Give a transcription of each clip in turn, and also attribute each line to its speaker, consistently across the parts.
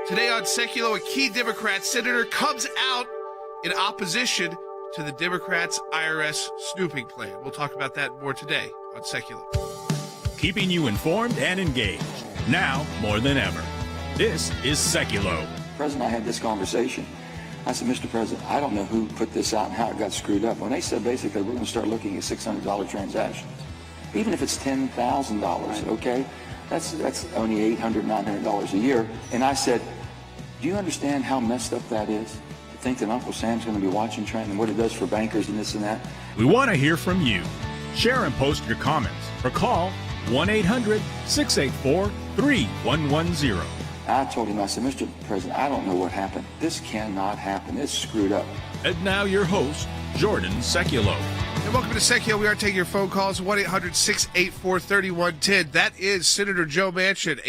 Speaker 1: Today on Sekulow, a key Democrat senator comes out in opposition to the Democrats' IRS snooping plan. We'll talk about that more today on Sekulow.
Speaker 2: Keeping you informed and engaged, now more than ever. This is Sekulow.
Speaker 3: President, I had this conversation. I said, Mr. President, I don't know who put this out and how it got screwed up. When they said basically we're going to start looking at $600 transactions, even if it's $10,000, okay, that's only $800, $900 a year. And I said, do you understand how messed up that is? To think that Uncle Sam's going to be watching Trent and what it does for bankers and this and that.
Speaker 2: We want to hear from you. Share and post your comments or call 1-800-684-3110.
Speaker 3: I told him, I said, Mr. President, I don't know what happened. This cannot happen. It's screwed up.
Speaker 2: And now your host, Jordan Sekulow.
Speaker 1: And welcome to Sekulow. We are taking your phone calls, 1-800-684-3110. That is Senator Joe Manchin,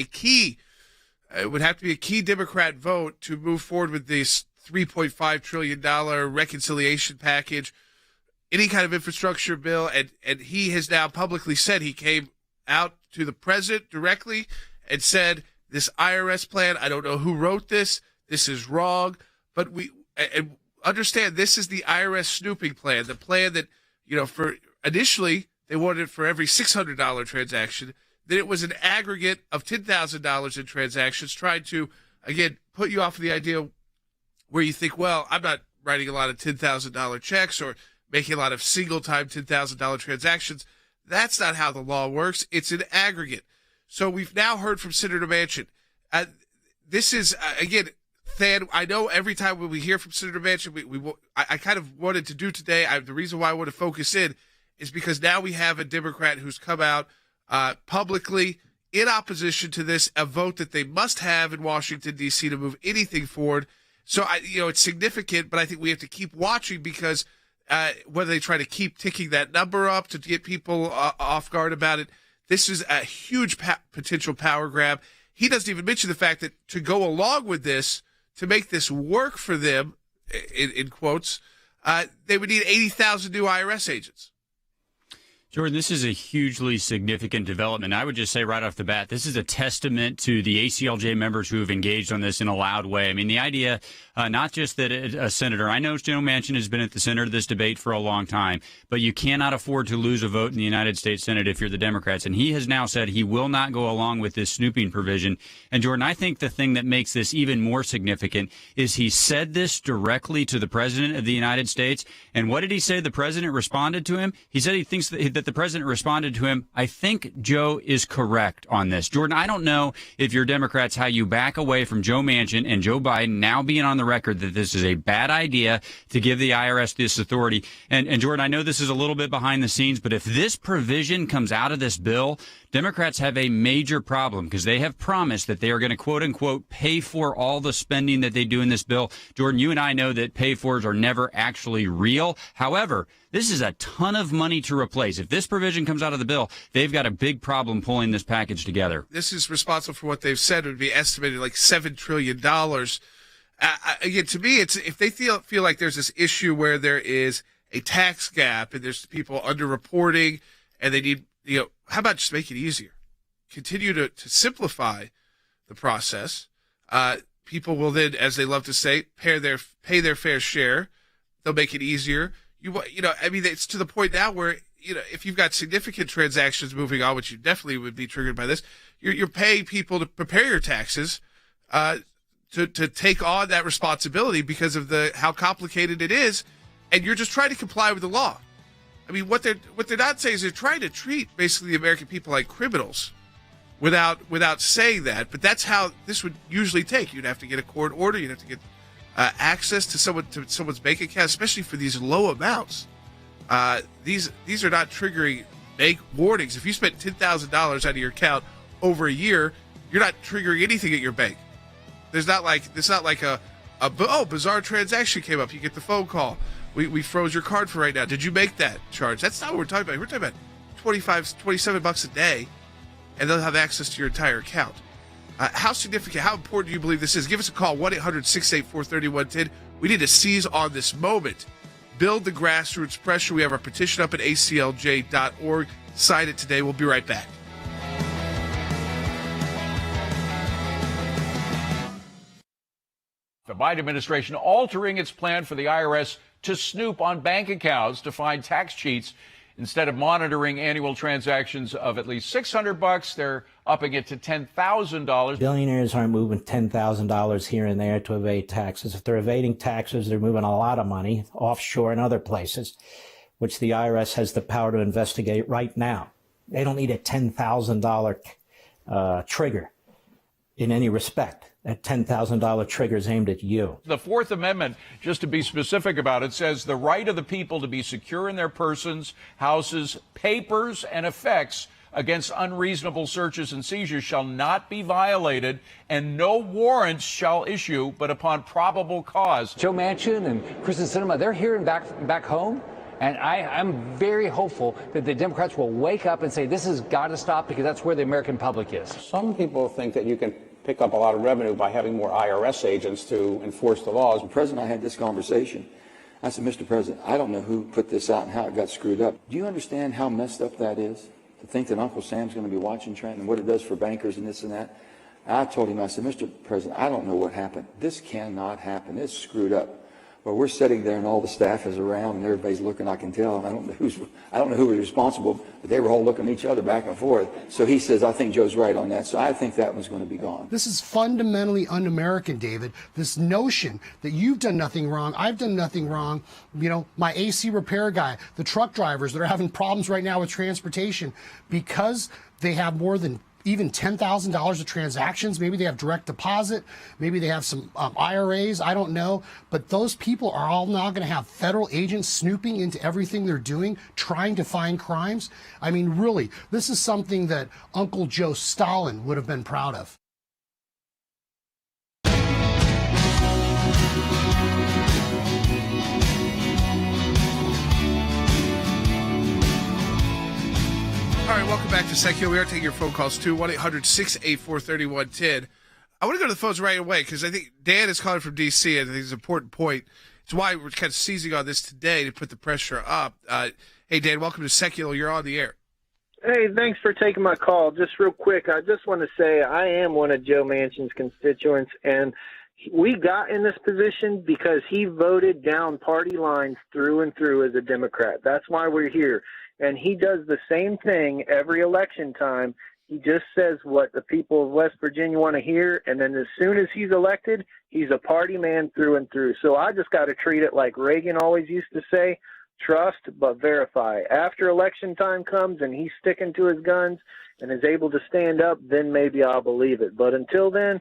Speaker 1: it would have to be a key Democrat vote to move forward with this $3.5 trillion reconciliation package, any kind of infrastructure bill. And he has now publicly said, he came out to the president directly and said, this IRS plan, I don't know who wrote this. This is wrong. But we understand this is the IRS snooping plan, the plan that, for initially they wanted it for every $600 transaction. Then it was an aggregate of $10,000 in transactions, trying to, again, put you off of the idea where you think, well, I'm not writing a lot of $10,000 checks or making a lot of single-time $10,000 transactions. That's not how the law works. It's an aggregate. So we've now heard from Senator Manchin. This is, again, Than, I know every time when we hear from Senator Manchin, I kind of wanted to do today, the reason why I want to focus in is because now we have a Democrat who's come out publicly in opposition to this, a vote that they must have in Washington, D.C. to move anything forward. So, it's significant, but I think we have to keep watching because whether they try to keep ticking that number up to get people off guard about it, this is a huge potential power grab. He doesn't even mention the fact that to go along with this, to make this work for them, in quotes, they would need 80,000 new IRS agents.
Speaker 4: Jordan, this is a hugely significant development. I would just say right off the bat, this is a testament to the ACLJ members who have engaged on this in a loud way. I mean, the idea, not just that a senator, I know Joe Manchin has been at the center of this debate for a long time, but you cannot afford to lose a vote in the United States Senate if you're the Democrats. And he has now said he will not go along with this snooping provision. And Jordan, I think the thing that makes this even more significant is he said this directly to the President of the United States. And what did he say? The President responded to him. He said he thinks that the President responded to him, I think Joe is correct on this. Jordan, I don't know if you're Democrats, how you back away from Joe Manchin and Joe Biden now being on the record that this is a bad idea to give the IRS this authority. And Jordan, I know this is a little bit behind the scenes, but if this provision comes out of this bill, Democrats have a major problem because they have promised that they are going to, quote unquote, pay for all the spending that they do in this bill. Jordan, you and I know that pay-fors are never actually real. However, this is a ton of money to replace. If this provision comes out of the bill, they've got a big problem pulling this package together.
Speaker 1: This is responsible for what they've said would be estimated like $7 trillion. Again, to me, it's if they feel like there's this issue where there is a tax gap and there's people underreporting and they need, how about just make it easier? Continue to simplify the process. People will then, as they love to say, pay their fair share. They'll make it easier. It's to the point now where, if you've got significant transactions moving on, which you definitely would be triggered by this, you're paying people to prepare your taxes, to take on that responsibility because of how complicated it is, and you're just trying to comply with the law. I mean, what they're not saying is they're trying to treat basically the American people like criminals without saying that, but that's how this would usually take. You'd have to get a court order, you'd have to get access to someone's bank account, especially for these low amounts. These are not triggering bank warnings. If you spent $10,000 out of your account over a year, you're not triggering anything at your bank. It's not like a bizarre transaction came up. You get the phone call. We froze your card for right now. Did you make that charge? That's not what we're talking about. We're talking about $27 a day, and they'll have access to your entire account. How significant, how important do you believe this is? Give us a call, 1-800-684-3110. We need to seize on this moment. Build the grassroots pressure. We have our petition up at ACLJ.org. Sign it today. We'll be right back.
Speaker 5: The Biden administration altering its plan for the IRS to snoop on bank accounts to find tax cheats. Instead of monitoring annual transactions of at least $600, they're upping it to $10,000.
Speaker 6: Billionaires aren't moving $10,000 here and there to evade taxes. If they're evading taxes, they're moving a lot of money offshore and other places, which the IRS has the power to investigate right now. They don't need a $10,000 trigger in any respect. That $10,000 trigger is aimed at you.
Speaker 5: The Fourth Amendment, just to be specific about it, says the right of the people to be secure in their persons, houses, papers, and effects against unreasonable searches and seizures shall not be violated, and no warrants shall issue but upon probable cause.
Speaker 7: Joe Manchin and Kristen Sinema, they're hearing back home. And I'm very hopeful that the Democrats will wake up and say this has got to stop, because that's where the American public is.
Speaker 8: Some people think that you can pick up a lot of revenue by having more IRS agents to enforce the laws.
Speaker 3: The President and I had this conversation. I said, Mr. President, I don't know who put this out and how it got screwed up. Do you understand how messed up that is? To think that Uncle Sam's going to be watching Trenton and what it does for bankers and this and that. I told him, I said, Mr. President, I don't know what happened. This cannot happen. It's screwed up. Well, we're sitting there and all the staff is around and everybody's looking, I can tell, and I don't know who was responsible, but they were all looking at each other back and forth. So he says, I think Joe's right on that. So I think that one's going to be gone.
Speaker 9: This is fundamentally un-American, David. This notion that you've done nothing wrong, I've done nothing wrong. You know, my AC repair guy, the truck drivers that are having problems right now with transportation because they have more than even $10,000 of transactions. Maybe they have direct deposit. Maybe they have some IRAs. I don't know. But those people are all now going to have federal agents snooping into everything they're doing, trying to find crimes. I mean, really, this is something that Uncle Joe Stalin would have been proud of.
Speaker 1: All right, welcome back to Sekulow. We are taking your phone calls too, 1-800-684-3110. I want to go to the phones right away because I think Dan is calling from D.C. and I think it's an important point. It's why we're kind of seizing on this today to put the pressure up. Hey, Dan, welcome to Sekulow. You're on the air.
Speaker 10: Hey, thanks for taking my call. Just real quick, I just want to say I am one of Joe Manchin's constituents, and we got in this position because he voted down party lines through and through as a Democrat. That's why we're here. And he does the same thing every election time. He just says what the people of West Virginia want to hear, and then as soon as he's elected, he's a party man through and through. So I just got to treat it like Reagan always used to say, trust but verify. After election time comes and he's sticking to his guns and is able to stand up, then maybe I'll believe it. But until then,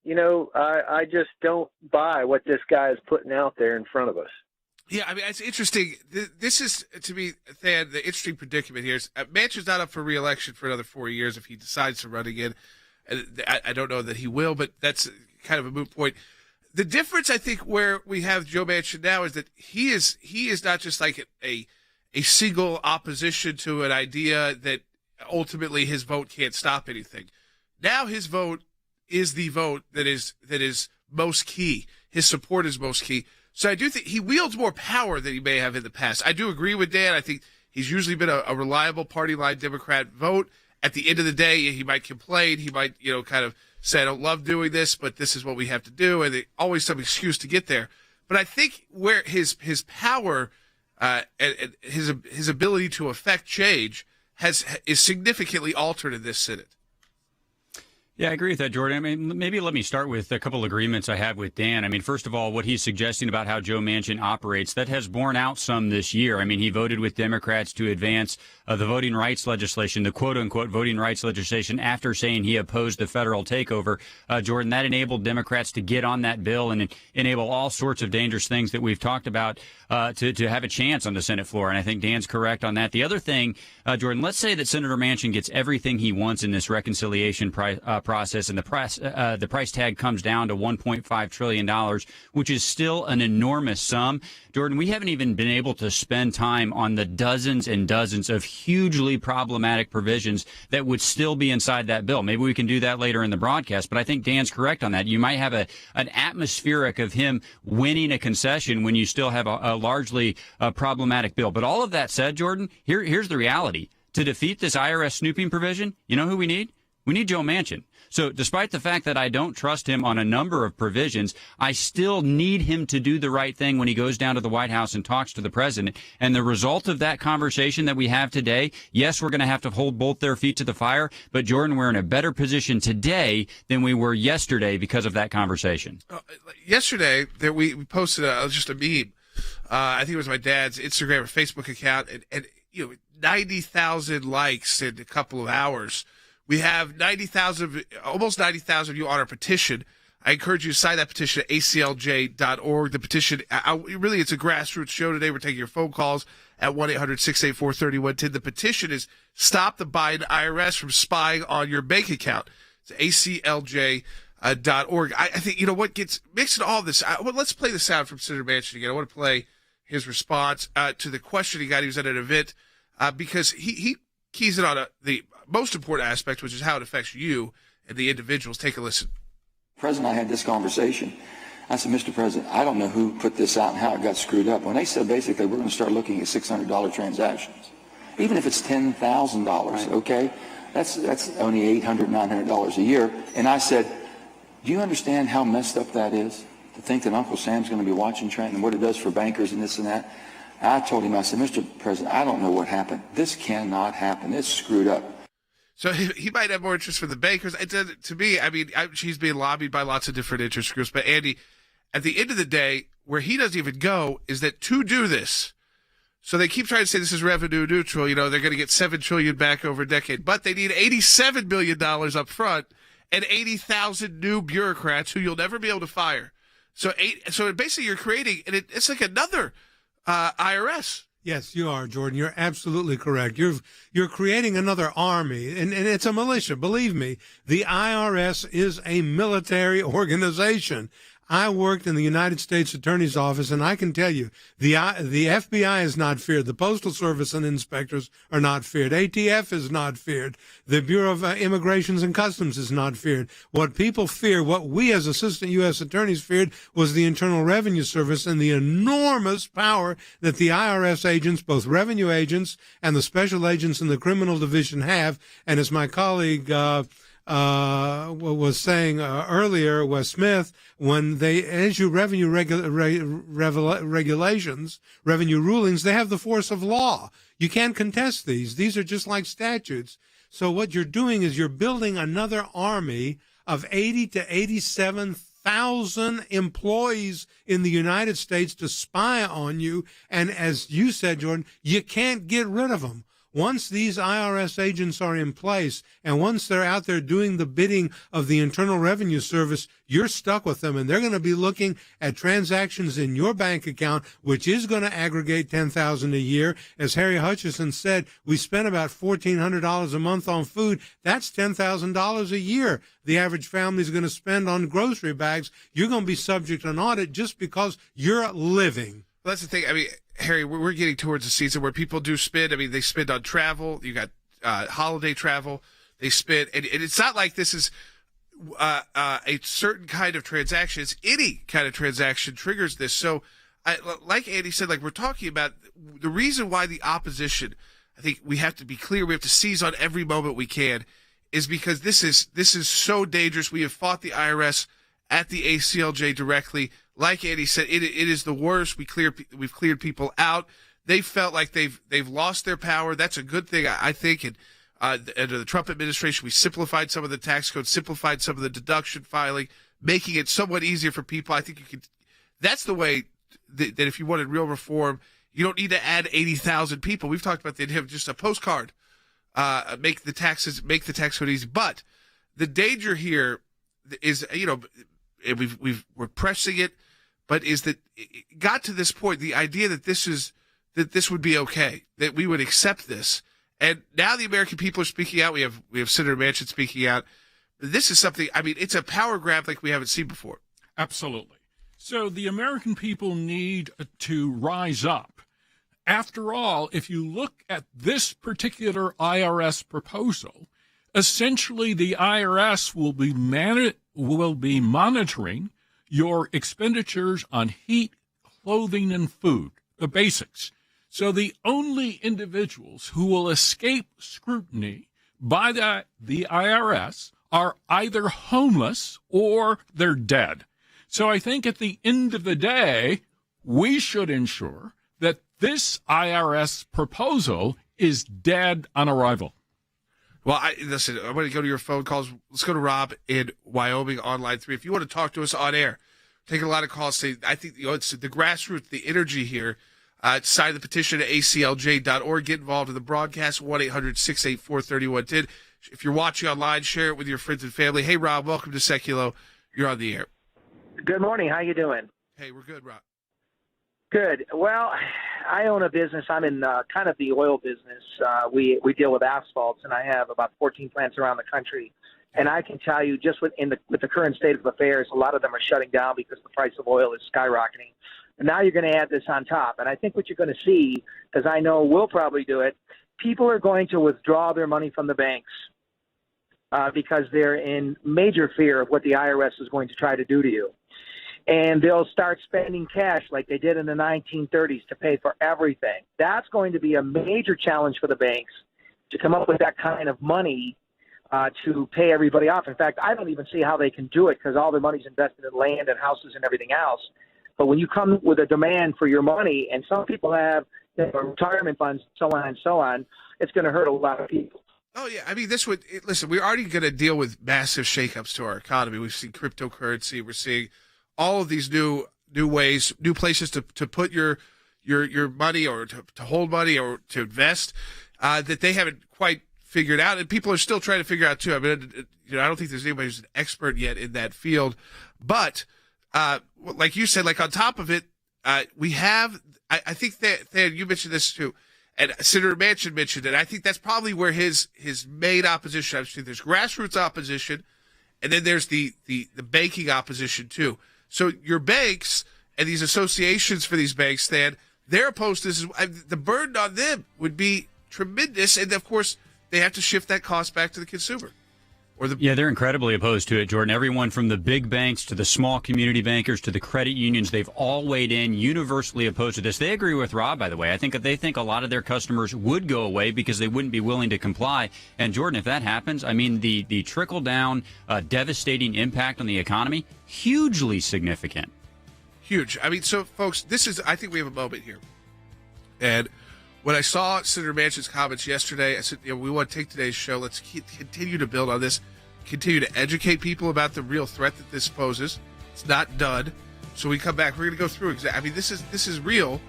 Speaker 10: you know, I just don't buy what this guy is putting out there in front of us.
Speaker 1: Yeah, I mean, it's interesting. This is, to me, Thad, the interesting predicament here is Manchin's not up for re-election for another 4 years if he decides to run again. I don't know that he will, but that's kind of a moot point. The difference, I think, where we have Joe Manchin now is that he is not just like a single opposition to an idea that ultimately his vote can't stop anything. Now his vote is the vote that is most key. His support is most key. So I do think he wields more power than he may have in the past. I do agree with Dan. I think he's usually been a reliable party line Democrat vote. At the end of the day, he might complain. He might, kind of say, I don't love doing this, but this is what we have to do. And always some excuse to get there. But I think where his power and his ability to affect change is significantly altered in this Senate.
Speaker 4: Yeah, I agree with that, Jordan. I mean, maybe let me start with a couple agreements I have with Dan. I mean, first of all, what he's suggesting about how Joe Manchin operates, that has borne out some this year. I mean, he voted with Democrats to advance the voting rights legislation, the quote-unquote voting rights legislation, after saying he opposed the federal takeover. Jordan, that enabled Democrats to get on that bill and enable all sorts of dangerous things that we've talked about to have a chance on the Senate floor. And I think Dan's correct on that. The other thing, Jordan, let's say that Senator Manchin gets everything he wants in this reconciliation process, and the price tag comes down to $1.5 trillion, which is still an enormous sum. Jordan, we haven't even been able to spend time on the dozens and dozens of hugely problematic provisions that would still be inside that bill. Maybe we can do that later in the broadcast, but I think Dan's correct on that. You might have an atmospheric of him winning a concession when you still have a largely problematic bill. But all of that said, Jordan, here's the reality. To defeat this IRS snooping provision, you know who we need? We need Joe Manchin. So despite the fact that I don't trust him on a number of provisions, I still need him to do the right thing when he goes down to the White House and talks to the president. And the result of that conversation that we have today, yes, we're going to have to hold both their feet to the fire. But, Jordan, we're in a better position today than we were yesterday because of that conversation.
Speaker 1: Yesterday, we posted just a meme. I think it was my dad's Instagram or Facebook account, and 90,000 likes in a couple of hours. We have 90,000, almost 90,000 of you on our petition. I encourage you to sign that petition at ACLJ.org. The petition, really, it's a grassroots show today. We're taking your phone calls at 1-800-684-3110. The petition is Stop the Biden IRS from Spying on Your Bank Account. It's ACLJ.org. I think, what gets mixed in all this, let's play the sound from Senator Manchin again. I want to play his response to the question he got. He was at an event because he keys in on the most important aspect, which is how it affects you and the individuals. Take a listen.
Speaker 3: President, I had this conversation. I said, Mr. President, I don't know who put this out and how it got screwed up. When they said basically we're going to start looking at $600 transactions, even if it's $10,000, okay, that's only $800, $900 a year. And I said, do you understand how messed up that is? To think that Uncle Sam's going to be watching Trent and what it does for bankers and this and that. I told him, I said, Mr. President, I don't know what happened. This cannot happen. It's screwed up.
Speaker 1: So he might have more interest for the bankers. To me, she's being lobbied by lots of different interest groups. But, Andy, at the end of the day, where he doesn't even go is that to do this, so they keep trying to say this is revenue neutral. They're going to get $7 trillion back over a decade. But they need $87 billion up front and 80,000 new bureaucrats who you'll never be able to fire. So basically you're creating, and it's like another IRS.
Speaker 11: Yes, you are, Jordan. You're absolutely correct. You're creating another army, and it's a militia. Believe me, the IRS is a military organization. I worked in the United States Attorney's Office, and I can tell you, the FBI is not feared. The Postal Service and inspectors are not feared. ATF is not feared. The Bureau of Immigrations and Customs is not feared. What people fear, what we as Assistant U.S. Attorneys feared, was the Internal Revenue Service and the enormous power that the IRS agents, both revenue agents and the special agents in the criminal division have. And as my colleague was saying earlier, Wes Smith, when they issue revenue regulations, revenue rulings, they have the force of law. You can't contest these. These are just like statutes. So what you're doing is you're building another army of 80 to 87,000 employees in the United States to spy on you. And as you said, Jordan, you can't get rid of them. Once these IRS agents are in place and once they're out there doing the bidding of the Internal Revenue Service, you're stuck with them, and they're going to be looking at transactions in your bank account, which is going to aggregate $10,000 a year. As Harry Hutchison said, we spend about $1,400 a month on food. That's $10,000 a year the average family is going to spend on grocery bags. You're going to be subject to an audit just because you're living.
Speaker 1: Well, that's the thing. Harry, we're getting towards a season where people do spend. They spend on travel. You got holiday travel. They spend, and it's not like this is a certain kind of transaction. It's any kind of transaction triggers this. So, like Andy said, like we're talking about the reason why the opposition, I think we have to be clear. We have to seize on every moment we can, is because this is so dangerous. We have fought the IRS at the ACLJ directly. Like Andy said, it is the worst. We've cleared people out. They felt like they've lost their power. That's a good thing, I think. And under the Trump administration, we simplified some of the tax code, simplified some of the deduction filing, making it somewhat easier for people. I think you could. That's the way that if you wanted real reform, you don't need to add 80,000 people. We've talked about have just a postcard, make the tax code easy. But the danger here is, we're pressing it. But is that it got to this point, the idea that this would be okay, that we would accept this. And now the American people are speaking out. We have Senator Manchin speaking out. This is something, it's a power grab like we haven't seen before.
Speaker 12: Absolutely. So the American people need to rise up. After all, if you look at this particular IRS proposal, essentially the IRS will be monitoring your expenditures on heat, clothing, and food, the basics. So the only individuals who will escape scrutiny by the IRS are either homeless or they're dead. So I think at the end of the day, we should ensure that this IRS proposal is dead on arrival.
Speaker 1: Well, listen, I'm going to go to your phone calls. Let's go to Rob in Wyoming on line 3. If you want to talk to us on air, taking a lot of calls. I think it's the grassroots, the energy here. Sign the petition at ACLJ.org. Get involved in the broadcast, 1-800-684-3110. If you're watching online, share it with your friends and family. Hey, Rob, welcome to Sekulow. You're on the air.
Speaker 10: Good morning. How you doing?
Speaker 1: Hey, we're good, Rob.
Speaker 10: Good. Well, I own a business. I'm in kind of the oil business. We deal with asphalts, and I have about 14 plants around the country. And I can tell you, just with the current state of affairs, a lot of them are shutting down because the price of oil is skyrocketing. And now you're going to add this on top. And I think what you're going to see, because I know we'll probably do it, people are going to withdraw their money from the banks because they're in major fear of what the IRS is going to try to do to you. And they'll start spending cash like they did in the 1930s to pay for everything. That's going to be a major challenge for the banks to come up with that kind of money to pay everybody off. In fact, I don't even see how they can do it because all their money's invested in land and houses and everything else. But when you come with a demand for your money, and some people have retirement funds, so on and so on, it's going to hurt a lot of people.
Speaker 1: Oh, yeah. I mean, listen, we're already going to deal with massive shakeups to our economy. We've seen cryptocurrency. We're seeing all of these new ways, new places to put your money or to hold money or to invest that they haven't quite figured out. And people are still trying to figure out, too. I mean, I don't think there's anybody who's an expert yet in that field. But like you said, like on top of it, we have, I think that you mentioned this too, and Senator Manchin mentioned it. I think that's probably where his main opposition. Obviously, there's grassroots opposition, and then there's the banking opposition too. So your banks and these associations for these banks, Stan, they're opposed to this. The burden on them would be tremendous, and of course, they have to shift that cost back to the consumer.
Speaker 4: Yeah, they're incredibly opposed to it, Jordan. Everyone from the big banks to the small community bankers to the credit unions, they've all weighed in, universally opposed to this. They agree with Rob, by the way. I think that they think a lot of their customers would go away because they wouldn't be willing to comply. And, Jordan, if that happens, I mean, the trickle-down, devastating impact on the economy, hugely significant.
Speaker 1: Huge. I mean, so, folks, I think we have a moment here. And when I saw Senator Manchin's comments yesterday, I said, we want to take today's show. Let's continue to build on this, continue to educate people about the real threat that this poses. It's not done. So we come back, we're going to go through I mean, this is real,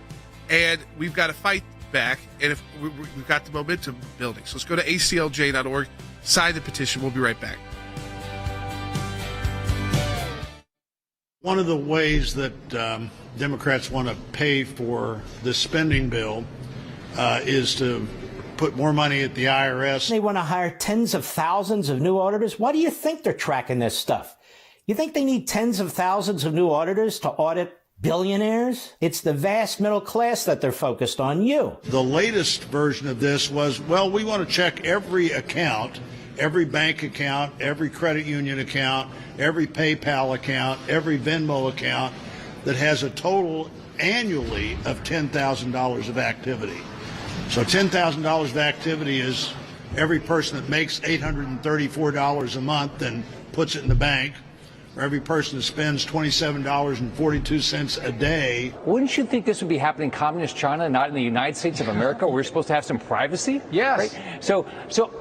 Speaker 1: and we've got to fight back, and if we've got the momentum building. So let's go to ACLJ.org, sign the petition. We'll be right back.
Speaker 13: One of the ways that Democrats want to pay for this spending bill is to put more money at the IRS.
Speaker 6: They want to hire tens of thousands of new auditors. Why do you think they're tracking this stuff? You think they need tens of thousands of new auditors to audit billionaires? It's the vast middle class that they're focused on. You.
Speaker 13: The latest version of this was, well, we want to check every account, every bank account, every credit union account, every PayPal account, every Venmo account that has a total annually of $10,000 of activity. So $10,000 of activity is every person that makes $834 a month and puts it in the bank, or every person that spends $27.42 a day.
Speaker 7: Wouldn't you think this would be happening in communist China, not in the United States of America, where we're supposed to have some privacy?
Speaker 5: Yes.
Speaker 7: Right? So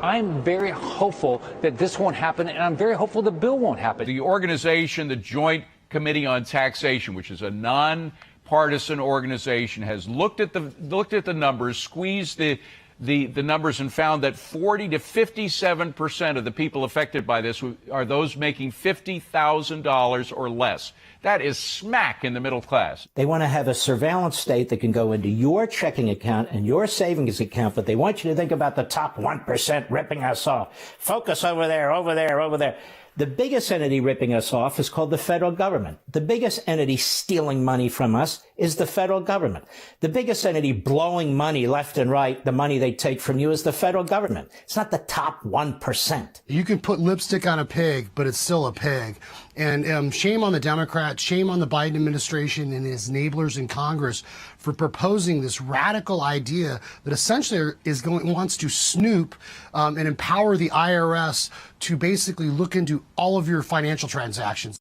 Speaker 7: I'm very hopeful that this won't happen, and I'm very hopeful the bill won't happen.
Speaker 5: The organization, the Joint Committee on Taxation, which is a non-partisan organization, has looked at the numbers, squeezed the numbers, and found that 40 to 57% of the people affected by this are those making $50,000 or less. That is smack in the middle class.
Speaker 6: They want to have a surveillance state that can go into your checking account and your savings account, but they want you to think about the top 1% ripping us off. Focus over there, over there, over there. The biggest entity ripping us off is called the federal government. The biggest entity stealing money from us is the federal government. The biggest entity blowing money left and right, the money they take from you, is the federal government. It's not the top 1%.
Speaker 9: You can put lipstick on a pig, but it's still a pig. And shame on the Democrat but shame on the Biden administration and his enablers in Congress for proposing this radical idea that essentially wants to snoop and empower the IRS to basically look into all of your financial transactions.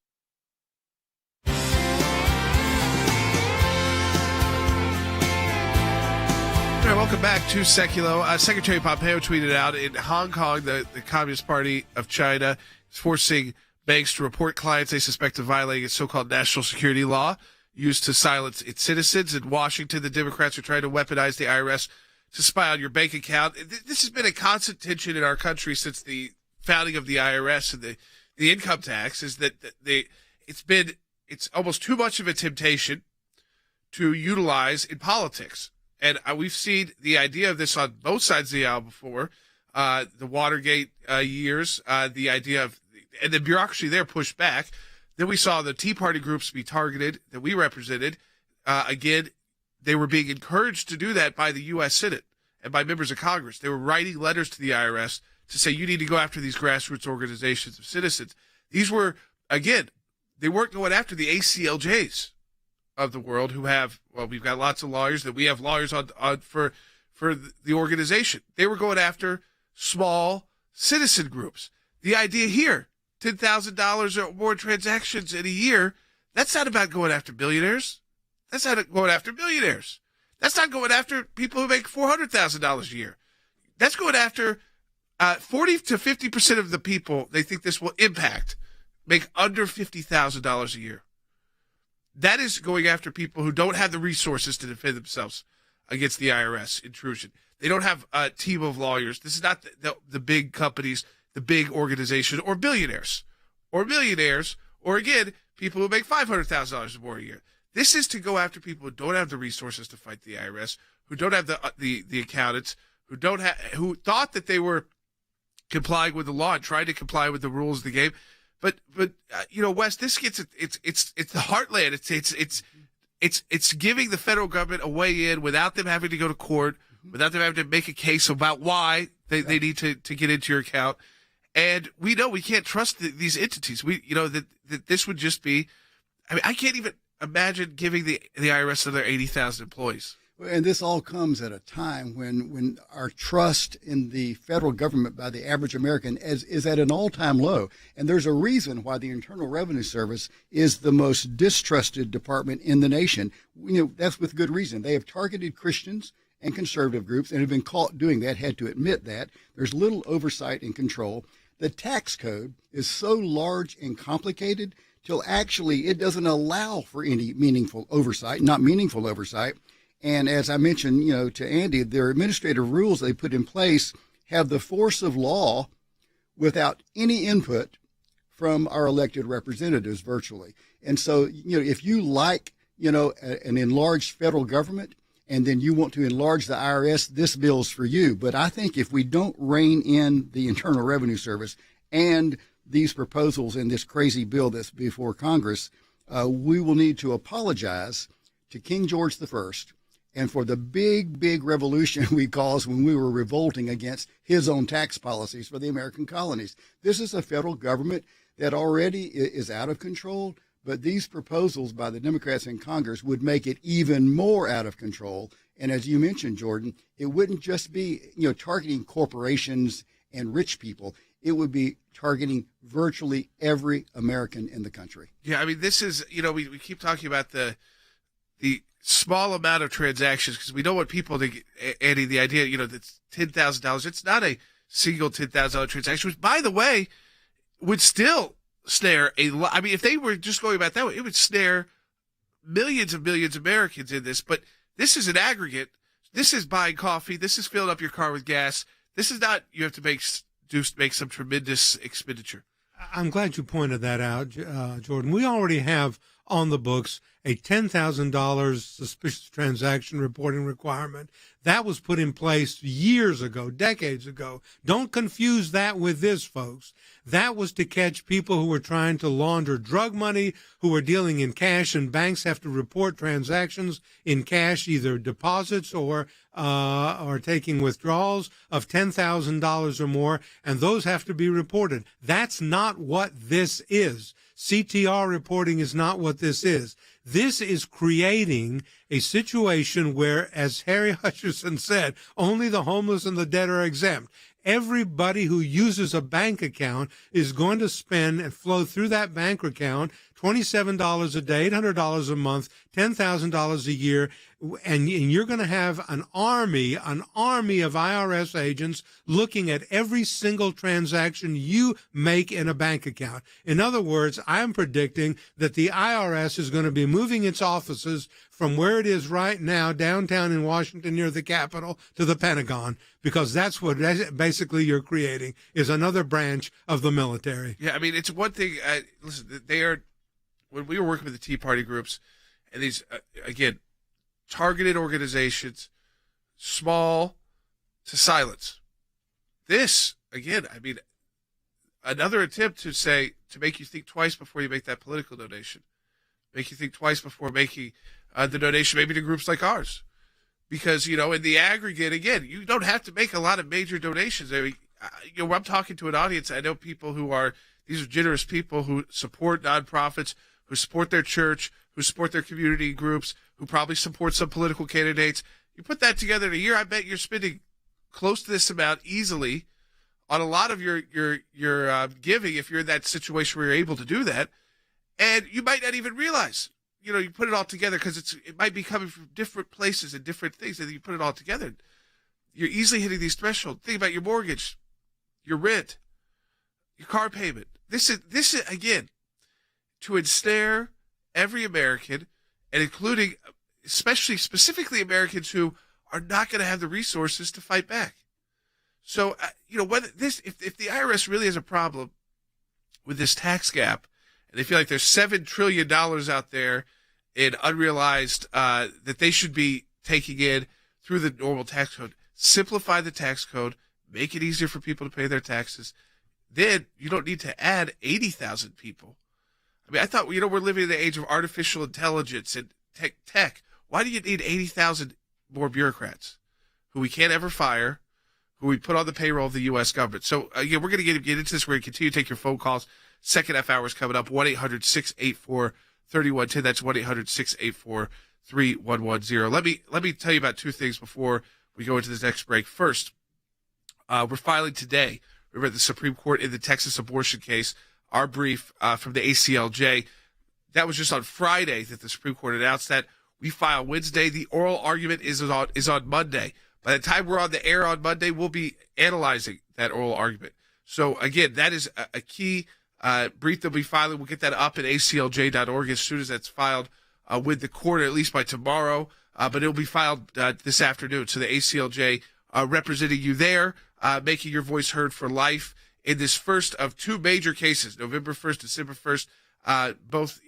Speaker 1: All right, welcome back to Sekulow. Secretary Pompeo tweeted out in Hong Kong, the Communist Party of China is forcing banks to report clients they suspect of violating its so-called national security law used to silence its citizens. In Washington, the Democrats are trying to weaponize the IRS to spy on your bank account. This has been a constant tension in our country since the founding of the IRS and the income tax, is that it's almost too much of a temptation to utilize in politics. And we've seen the idea of this on both sides of the aisle before, the Watergate years, the idea of, and the bureaucracy there pushed back. Then we saw the Tea Party groups be targeted that we represented. Again, they were being encouraged to do that by the U.S. Senate and by members of Congress. They were writing letters to the IRS to say, you need to go after these grassroots organizations of citizens. These were, again, they weren't going after the ACLJs of the world who have, well, we've got lots of lawyers, that we have lawyers on for the organization. They were going after small citizen groups. The idea here, $10,000 or more transactions in a year, that's not about going after billionaires. That's not going after millionaires. That's not going after people who make $400,000 a year. That's going after 40 to 50% of the people they think this will impact make under $50,000 a year. That is going after people who don't have the resources to defend themselves against the IRS intrusion. They don't have a team of lawyers. This is not the big companies, the big organizations, or billionaires, or millionaires, or again, people who make $500,000 or more a year. This is to go after people who don't have the resources to fight the IRS, who don't have the accountants, who thought that they were complying with the law and trying to comply with the rules of the game. But you know, Wes, this gets it's the heartland. It's giving the federal government a way in without them having to go to court, without them having to make a case about why they need to get into your account. And we know we can't trust these entities. That this would just be, I mean, I can't even imagine giving the IRS another 80,000 employees.
Speaker 14: And this all comes at a time when our trust in the federal government by the average American is at an all-time low. And there's a reason why the Internal Revenue Service is the most distrusted department in the nation. That's with good reason. They have targeted Christians and conservative groups and have been caught doing that, had to admit that. There's little oversight and control. The tax code is so large and complicated till actually it doesn't allow for any meaningful oversight, not meaningful oversight. And as I mentioned, to Andy, their administrative rules they put in place have the force of law without any input from our elected representatives virtually. And so, if you like, an enlarged federal government and then you want to enlarge the IRS, this bill's for you. But I think if we don't rein in the Internal Revenue Service and these proposals in this crazy bill that's before Congress, we will need to apologize to King George I and for the big revolution we caused when we were revolting against his own tax policies for the American colonies. This is a federal government that already is out of control, but these proposals by the Democrats in Congress would make it even more out of control. And as you mentioned, Jordan, it wouldn't just be, targeting corporations and rich people. It would be targeting virtually every American in the country.
Speaker 1: Yeah, I mean, this is, we keep talking about the small amount of transactions because we don't want people to, Andy, the idea, that's $10,000. It's not a single $10,000 transaction, which, by the way, would still snare a lot. I mean, if they were just going about that way, it would snare millions of Americans in this. But this is an aggregate. This is buying coffee. This is filling up your car with gas. This is not you have to make some tremendous expenditure.
Speaker 11: I'm glad you pointed that out, Jordan. We already have on the books a $10,000 suspicious transaction reporting requirement. That was put in place years ago, decades ago. Don't confuse that with this, folks. That was to catch people who were trying to launder drug money, who were dealing in cash, and banks have to report transactions in cash, either deposits or taking withdrawals of $10,000 or more, and those have to be reported. That's not what this is. CTR reporting is not what this is. This is creating a situation where, as Harry Hutcherson said, only the homeless and the dead are exempt. Everybody who uses a bank account is going to spend and flow through that bank account $27 a day, $800 a month, $10,000 a year, and you're going to have an army of IRS agents looking at every single transaction you make in a bank account. In other words, I'm predicting that the IRS is going to be moving its offices from where it is right now, downtown in Washington near the Capitol, to the Pentagon, because that's what basically you're creating, is another branch of the military.
Speaker 1: Yeah, I mean, it's one thing. Listen, they are, when we were working with the Tea Party groups, and these, again, targeted organizations, small to silence. This, again, I mean, another attempt to make you think twice before you make that political donation. Make you think twice before making the donation maybe to groups like ours. Because, in the aggregate, again, you don't have to make a lot of major donations. I mean, I'm talking to an audience. I know people these are generous people who support nonprofits, who support their church, who support their community groups, who probably support some political candidates. You put that together in a year, I bet you're spending close to this amount easily on a lot of your giving if you're in that situation where you're able to do that. And you might not even realize, you put it all together because it might be coming from different places and different things, and you put it all together. You're easily hitting these thresholds. Think about your mortgage, your rent, your car payment. This is again, to ensnare every American, and including, specifically Americans who are not going to have the resources to fight back. So, whether if the IRS really has a problem with this tax gap, and they feel like there's $7 trillion out there in unrealized that they should be taking in through the normal tax code, simplify the tax code, make it easier for people to pay their taxes. Then you don't need to add 80,000 people. I mean, I thought, we're living in the age of artificial intelligence and tech. Why do you need 80,000 more bureaucrats who we can't ever fire, who we put on the payroll of the U.S. government? So, again, we're going to get into this. We're going to continue to take your phone calls. Second half hour is coming up, 1-800-684-3110. That's 1-800-684-3110. Let me tell you about two things before we go into this next break. First, we're filing today. Remember, the Supreme Court in the Texas abortion case, our brief from the ACLJ. That was just on Friday that the Supreme Court announced that. We file Wednesday. The oral argument is on Monday. By the time we're on the air on Monday, we'll be analyzing that oral argument. So, again, that is a key brief they'll be filing. We'll get that up at aclj.org as soon as that's filed with the court, at least by tomorrow. But it'll be filed this afternoon. So the ACLJ representing you there, making your voice heard for life in this first of two major cases, November 1st, December 1st, both,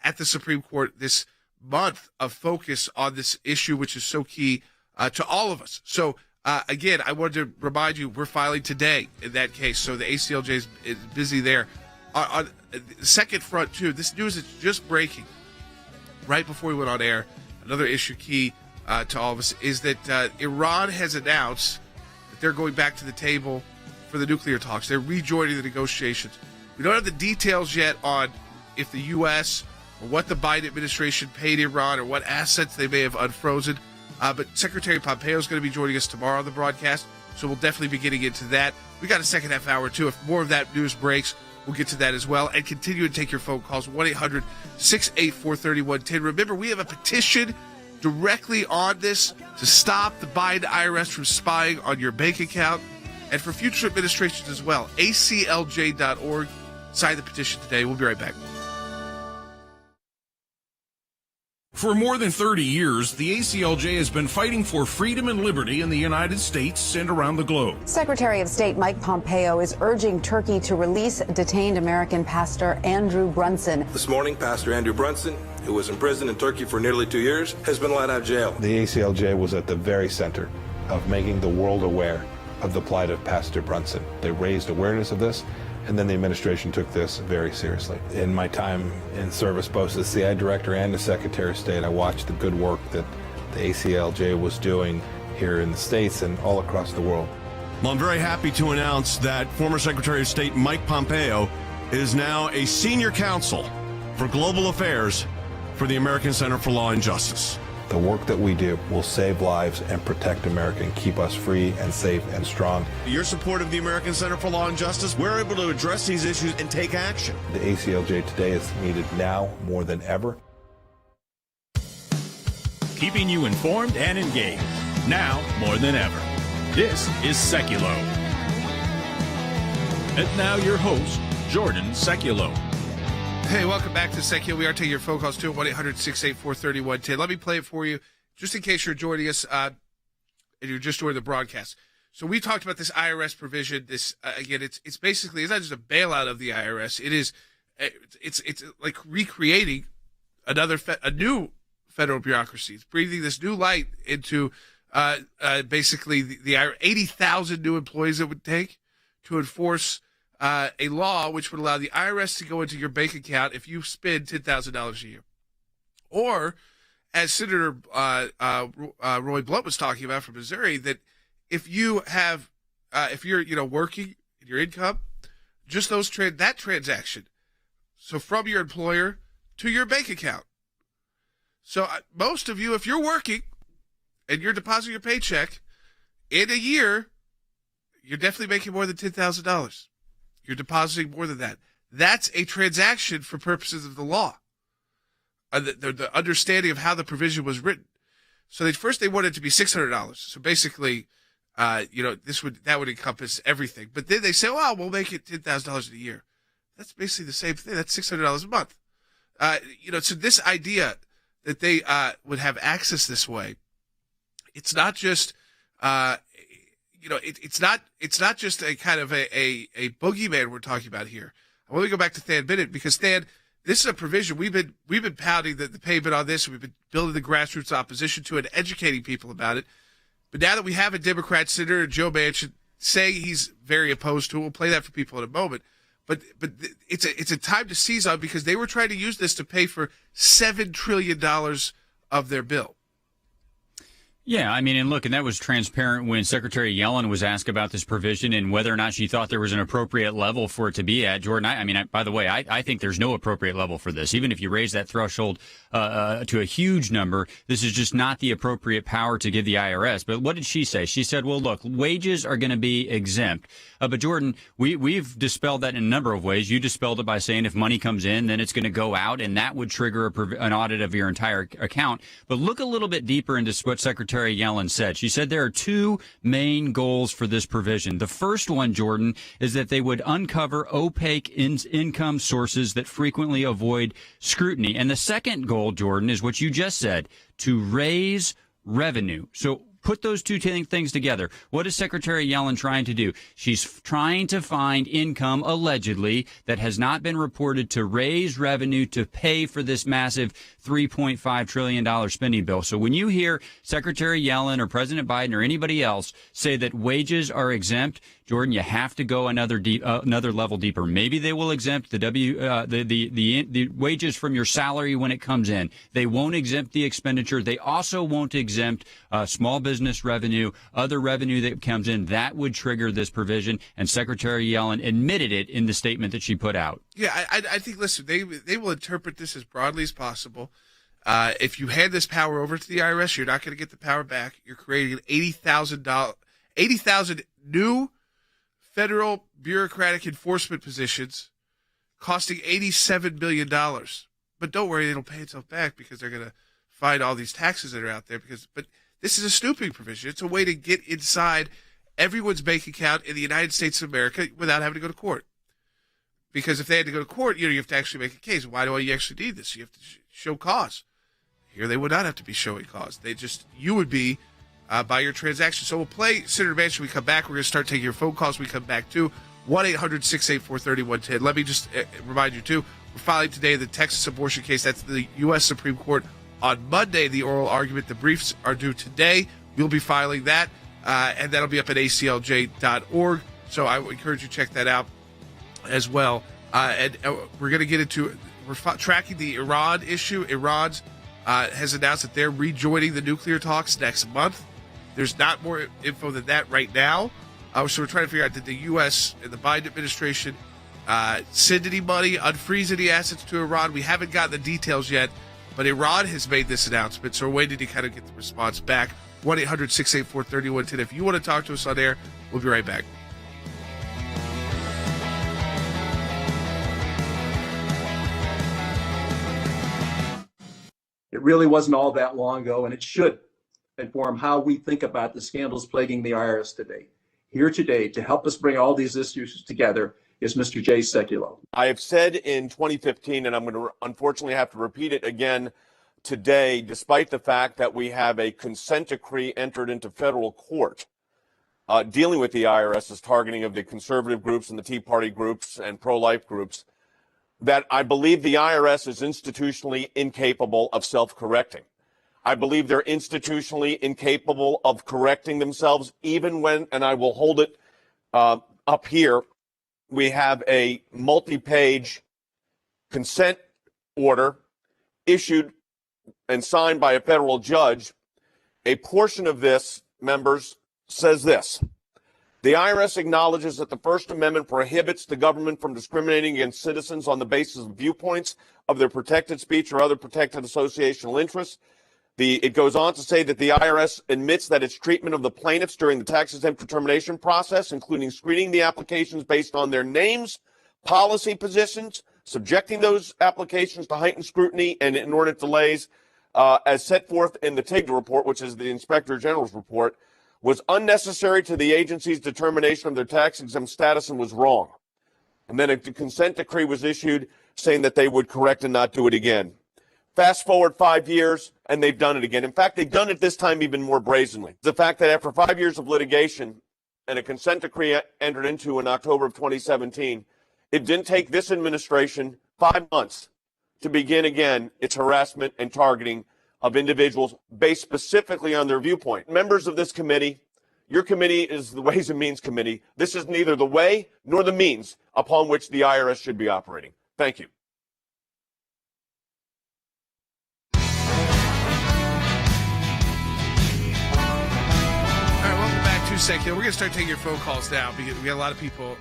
Speaker 1: at the Supreme Court, this month of focus on this issue, which is so key to all of us. So, again, I wanted to remind you, we're filing today in that case. So the ACLJ is busy there. On the second front, too, this news is just breaking right before we went on air. Another issue key to all of us is that Iran has announced that they're going back to the table for the nuclear talks. They're rejoining the negotiations. We don't have the details yet on if the U.S. or what the Biden administration paid Iran or what assets they may have unfrozen. But Secretary Pompeo is going to be joining us tomorrow on the broadcast, so we'll definitely be getting into that. We got a second half hour, too. If more of that news breaks, we'll get to that as well. And continue to take your phone calls, 1-800-684-3110. Remember, we have a petition directly on this to stop the Biden IRS from spying on your bank account and for future administrations as well. ACLJ.org. Sign the petition today. We'll be right back.
Speaker 15: For more than 30 years, the ACLJ has been fighting for freedom and liberty in the United States and around the globe.
Speaker 16: Secretary of State Mike Pompeo is urging Turkey to release detained American pastor Andrew Brunson.
Speaker 17: This morning, Pastor Andrew Brunson, who was imprisoned in Turkey for nearly 2 years, has been let out of jail.
Speaker 18: The ACLJ was at the very center of making the world aware of the plight of Pastor Brunson. They raised awareness of this, and then the administration took this very seriously. In my time in service, both as CIA Director and as Secretary of State, I watched the good work that the ACLJ was doing here in the States and all across the world.
Speaker 19: Well, I'm very happy to announce that former Secretary of State Mike Pompeo is now a senior counsel for global affairs for the American Center for Law and Justice.
Speaker 18: The work that we do will save lives and protect America and keep us free and safe and strong.
Speaker 19: Your support of the American Center for Law and Justice, we're able to address these issues and take action.
Speaker 18: The ACLJ today is needed now more than ever.
Speaker 2: Keeping you informed and engaged, now more than ever. This is Sekulow. And now your host, Jordan Sekulow.
Speaker 1: Hey, welcome back to Sekulow. We are taking your phone calls too, 1-800-684-3110. Let me play it for you, just in case you're joining us and you're just joining the broadcast. So we talked about this IRS provision. This again, it's basically, it's not just a bailout of the IRS. It's like recreating a new federal bureaucracy. It's breathing this new light into basically the 80,000 new employees it would take to enforce a law which would allow the IRS to go into your bank account if you spend $10,000 a year. Or, as Senator Roy Blunt was talking about from Missouri, that if you have, if you're working in your income, just that transaction, so from your employer to your bank account. So most of you, if you're working and you're depositing your paycheck in a year, you're definitely making more than $10,000. You're depositing more than that. That's a transaction for purposes of the law. The understanding of how the provision was written. So they wanted it to be $600. So basically, that would encompass everything. But then they say, well, we'll make it $10,000 in a year. That's basically the same thing. That's $600 a month. So this idea that they would have access this way, it's not just it's not just a kind of a boogeyman we're talking about here. I want to go back to Than Bennett because Than, this is a provision we've been pounding the pavement on this. We've been building the grassroots opposition to it, and educating people about it. But now that we have a Democrat Senator, Joe Manchin, saying he's very opposed to it, we'll play that for people in a moment. But it's a time to seize on because they were trying to use this to pay for $7 trillion of their bill.
Speaker 4: Yeah, I mean, and look, and that was transparent when Secretary Yellen was asked about this provision and whether or not she thought there was an appropriate level for it to be at. Jordan, by the way, I think there's no appropriate level for this. Even if you raise that threshold to a huge number, this is just not the appropriate power to give the IRS. But what did she say? She said, well, look, wages are going to be exempt. But Jordan, we've dispelled that in a number of ways. You dispelled it by saying if money comes in, then it's going to go out, and that would trigger an audit of your entire account. But look a little bit deeper into what Secretary Yellen said. She said there are two main goals for this provision. The first one, Jordan, is that they would uncover opaque income sources that frequently avoid scrutiny. And the second goal, Jordan, is what you just said, to raise revenue. So put those two things together. What is Secretary Yellen trying to do? She's trying to find income, allegedly, that has not been reported to raise revenue to pay for this massive $3.5 trillion spending bill. So when you hear Secretary Yellen or President Biden or anybody else say that wages are exempt, Jordan, you have to go another level deeper. Maybe they will exempt the wages from your salary when it comes in. They won't exempt the expenditure. They also won't exempt small business revenue, other revenue that comes in. That would trigger this provision, and Secretary Yellen admitted it in the statement that she put out.
Speaker 1: Yeah, I think, listen, they will interpret this as broadly as possible. If you hand this power over to the IRS, you're not going to get the power back. You're creating 80,000 new federal bureaucratic enforcement positions costing $87 billion. But don't worry, it'll pay itself back because they're going to find all these taxes that are out there. But this is a snooping provision. It's a way to get inside everyone's bank account in the United States of America without having to go to court. Because if they had to go to court, you have to actually make a case. Why do you actually need this? You have to show cause. Here they would not have to be showing cause. You would be by your transaction. So we'll play Senator Manchin. When we come back, we're going to start taking your phone calls. We come back to 1-800-684-3110. Let me just remind you, too, we're filing today the Texas abortion case. That's the U.S. Supreme Court on Monday, the oral argument. The briefs are due today. We'll be filing that, and that'll be up at aclj.org. So I would encourage you to check that out as well. And we're going to get into, we're tracking the Iran issue. Iran has announced that they're rejoining the nuclear talks next month. There's not more info than that right now. So we're trying to figure out, did the U.S. and the Biden administration send any money, unfreeze any assets to Iran? We haven't gotten the details yet, but Iran has made this announcement, so we're waiting to kind of get the response back. 1-800-684-3110. If you want to talk to us on air, we'll be right back.
Speaker 20: It really wasn't all that long ago, and it should inform how we think about the scandals plaguing the IRS today. Here today to help us bring all these issues together is Mr. Jay Sekulow.
Speaker 21: I have said in 2015, and I'm going to unfortunately have to repeat it again today, despite the fact that we have a consent decree entered into federal court dealing with the IRS's targeting of the conservative groups and the Tea Party groups and pro-life groups, that I believe the IRS is institutionally incapable of self-correcting. I believe they're institutionally incapable of correcting themselves, even when, and I will hold it up here, we have a multi-page consent order issued and signed by a federal judge. A portion of this, members, says this: the IRS acknowledges that the First Amendment prohibits the government from discriminating against citizens on the basis of viewpoints of their protected speech or other protected associational interests. It goes on to say that the IRS admits that its treatment of the plaintiffs during the tax-exempt determination process, including screening the applications based on their names, policy positions, subjecting those applications to heightened scrutiny and inordinate delays, as set forth in the TIGTA report, which is the Inspector General's report, was unnecessary to the agency's determination of their tax-exempt status and was wrong. And then a consent decree was issued saying that they would correct and not do it again. Fast forward 5 years, and they've done it again. In fact, they've done it this time even more brazenly. The fact that after 5 years of litigation and a consent decree entered into in October of 2017, it didn't take this administration 5 months to begin again its harassment and targeting of individuals based specifically on their viewpoint. Members of this committee, your committee is the Ways and Means Committee. This is neither the way nor the means upon which the IRS should be operating. Thank you.
Speaker 1: We're going to start taking your phone calls now because we got a lot of people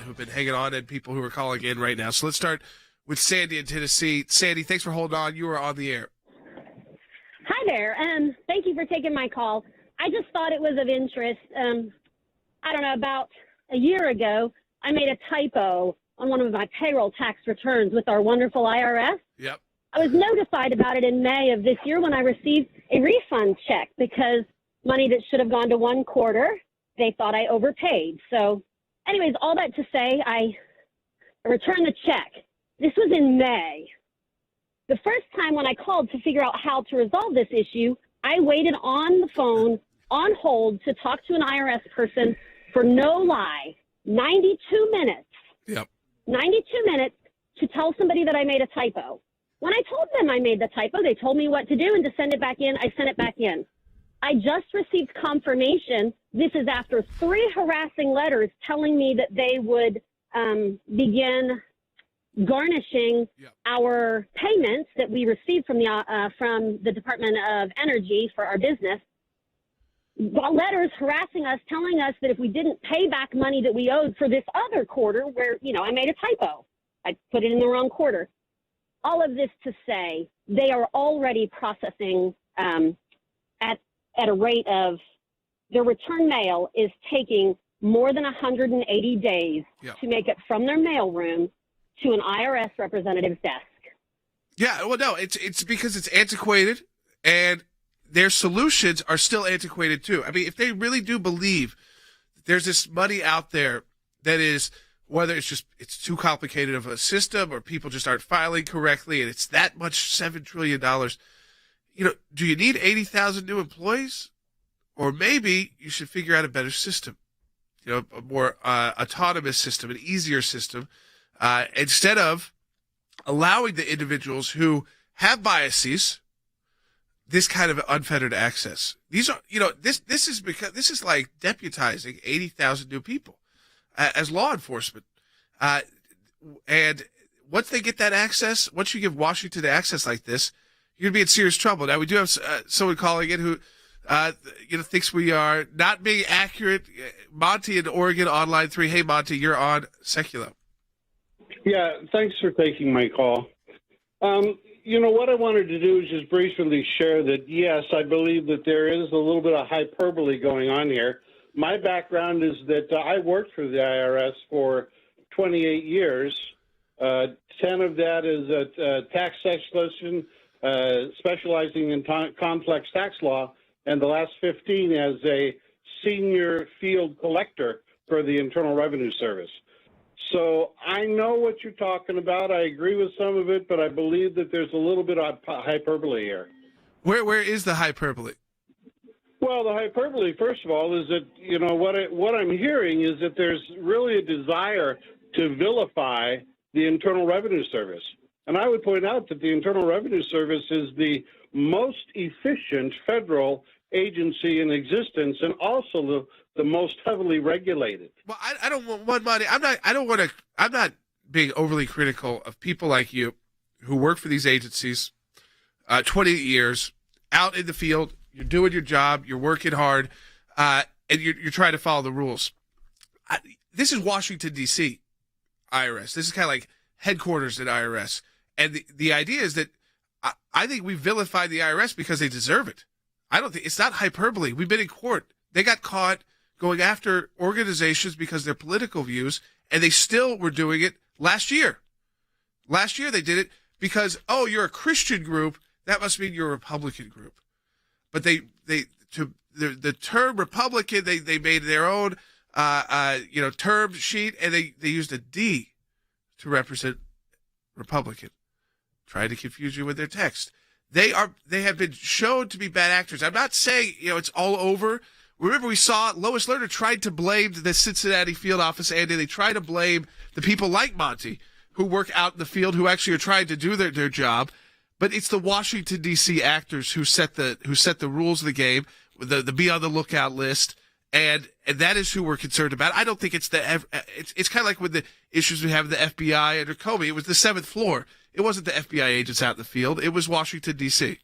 Speaker 1: who've been hanging on and people who are calling in right now. So let's start with Sandy in Tennessee. Sandy, thanks for holding on. You are on the air.
Speaker 22: Hi there. Thank you for taking my call. I just thought it was of interest. I don't know, about a year ago, I made a typo on one of my payroll tax returns with our wonderful IRS.
Speaker 1: Yep.
Speaker 22: I was notified about it in May of this year when I received a refund check because money that should have gone to one quarter, they thought I overpaid. So anyways, all that to say, I returned the check. This was in May. The first time when I called to figure out how to resolve this issue, I waited on the phone, on hold, to talk to an IRS person for no lie, 92 minutes.
Speaker 1: Yep.
Speaker 22: 92 minutes to tell somebody that I made a typo. When I told them I made the typo, they told me what to do and to send it back in. I sent it back in. I just received confirmation. This is after 3 harassing letters telling me that they would begin garnishing our payments that we received from the Department of Energy for our business. Letters harassing us, telling us that if we didn't pay back money that we owed for this other quarter where, I made a typo. I put it in the wrong quarter. All of this to say they are already processing at a rate of, their return mail is taking more than 180 days to make it from their mailroom to an IRS representative's desk.
Speaker 1: Yeah, well, no, it's because it's antiquated, and their solutions are still antiquated too. I mean, if they really do believe that there's this money out there that is, whether it's too complicated of a system or people just aren't filing correctly, and it's that much $7 trillion, do you need 80,000 new employees? Or maybe you should figure out a better system, a more autonomous system, an easier system, instead of allowing the individuals who have biases this kind of unfettered access. These are, this is like deputizing 80,000 new people as law enforcement. And once they get that access, once you give Washington access like this, you're going to be in serious trouble. Now, we do have someone calling in who, thinks we are not being accurate. Monty in Oregon on line 3. Hey, Monty, you're on Sekulow.
Speaker 3: Yeah, thanks for taking my call. What I wanted to do is just briefly share that, yes, I believe that there is a little bit of hyperbole going on here. My background is that I worked for the IRS for 28 years. 10 of that is at tax legislation, specializing in complex tax law, and the last 15 as a senior field collector for the Internal Revenue Service. So I know what you're talking about. I agree with some of it, but I believe that there's a little bit of hyperbole here.
Speaker 1: Where is the hyperbole?
Speaker 3: Well, the hyperbole, first of all, is that, what I'm hearing is that there's really a desire to vilify the Internal Revenue Service. And I would point out that the Internal Revenue Service is the most efficient federal agency in existence and also the most heavily regulated.
Speaker 1: Well, I don't want money. I'm not being overly critical of people like you who work for these agencies 20 years out in the field. You're doing your job. You're working hard, and you're trying to follow the rules. This is Washington, D.C. IRS. This is kind of like headquarters at IRS. And the idea is that I think we vilify the IRS because they deserve it. I don't think it's not hyperbole. We've been in court. They got caught going after organizations because of their political views, and they still were doing it last year. Last year they did it because, you're a Christian group, that must mean you're a Republican group. But the term Republican, they made their own term sheet, and they used a D to represent Republican, trying to confuse you with their text. They have been shown to be bad actors. I'm not saying, it's all over. Remember, we saw Lois Lerner tried to blame the Cincinnati field office, Andy. They try to blame the people like Monty who work out in the field, who actually are trying to do their job. But it's the Washington, D.C. actors who set the rules of the game, the be on the lookout list, and that is who we're concerned about. I don't think it's it's kind of like with the issues we have with the FBI under Comey. It was the 7th floor. It wasn't the FBI agents out in the field. It was Washington, D.C.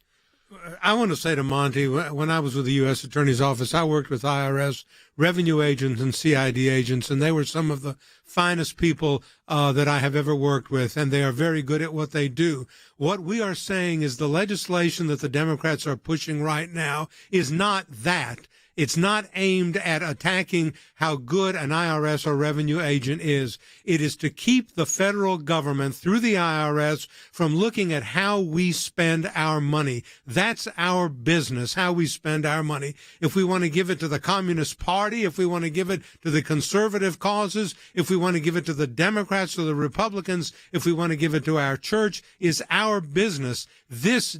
Speaker 11: I want to say to Monty, when I was with the U.S. Attorney's Office, I worked with IRS revenue agents and CID agents, and they were some of the finest people that I have ever worked with, and they are very good at what they do. What we are saying is the legislation that the Democrats are pushing right now is not that. It's not aimed at attacking how good an IRS or revenue agent is. It is to keep the federal government through the IRS from looking at how we spend our money. That's our business, how we spend our money. If we want to give it to the Communist Party, if we want to give it to the conservative causes, if we want to give it to the Democrats or the Republicans, if we want to give it to our church, is our business. This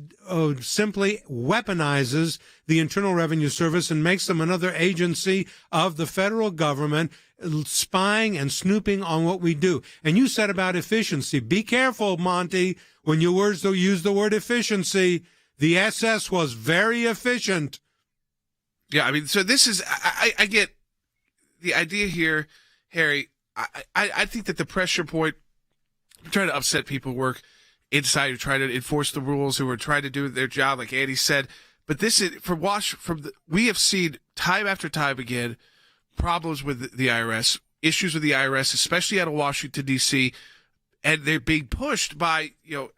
Speaker 11: simply weaponizes the Internal Revenue Service and makes them another agency of the federal government spying and snooping on what we do. And you said about efficiency. Be careful, Monty, when you use the word efficiency. The SS was very efficient.
Speaker 1: Yeah, I mean, so this is, I get the idea here, Harry. I think that the pressure point, trying to upset people who work inside, who try to enforce the rules, who are trying to do their job, like Andy said. But this is we have seen time after time again problems with the IRS, issues with the IRS, especially out of Washington, D.C., and they're being pushed by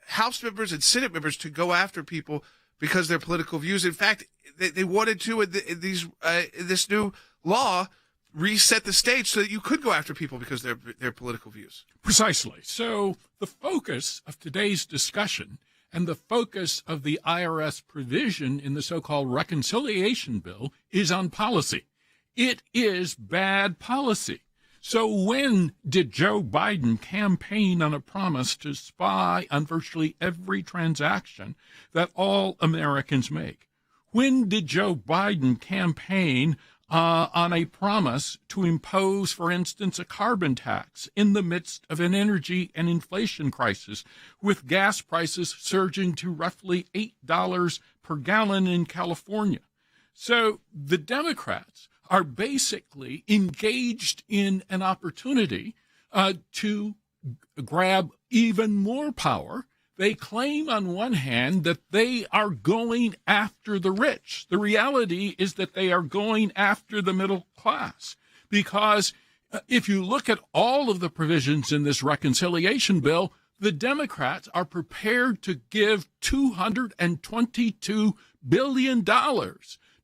Speaker 1: House members and Senate members to go after people because of their political views. In fact, they wanted to in this new law reset the stage so that you could go after people because of their political views.
Speaker 12: Precisely. So the focus of today's discussion and the focus of the IRS provision in the so-called reconciliation bill is on policy. It is bad policy. So when did Joe Biden campaign on a promise to spy on virtually every transaction that all Americans make? When did Joe Biden campaign on a promise to impose, for instance, a carbon tax in the midst of an energy and inflation crisis, with gas prices surging to roughly $8 per gallon in California? So the Democrats are basically engaged in an opportunity to grab even more power. They claim on one hand that they are going after the rich. The reality is that they are going after the middle class, because if you look at all of the provisions in this reconciliation bill, the Democrats are prepared to give $222 billion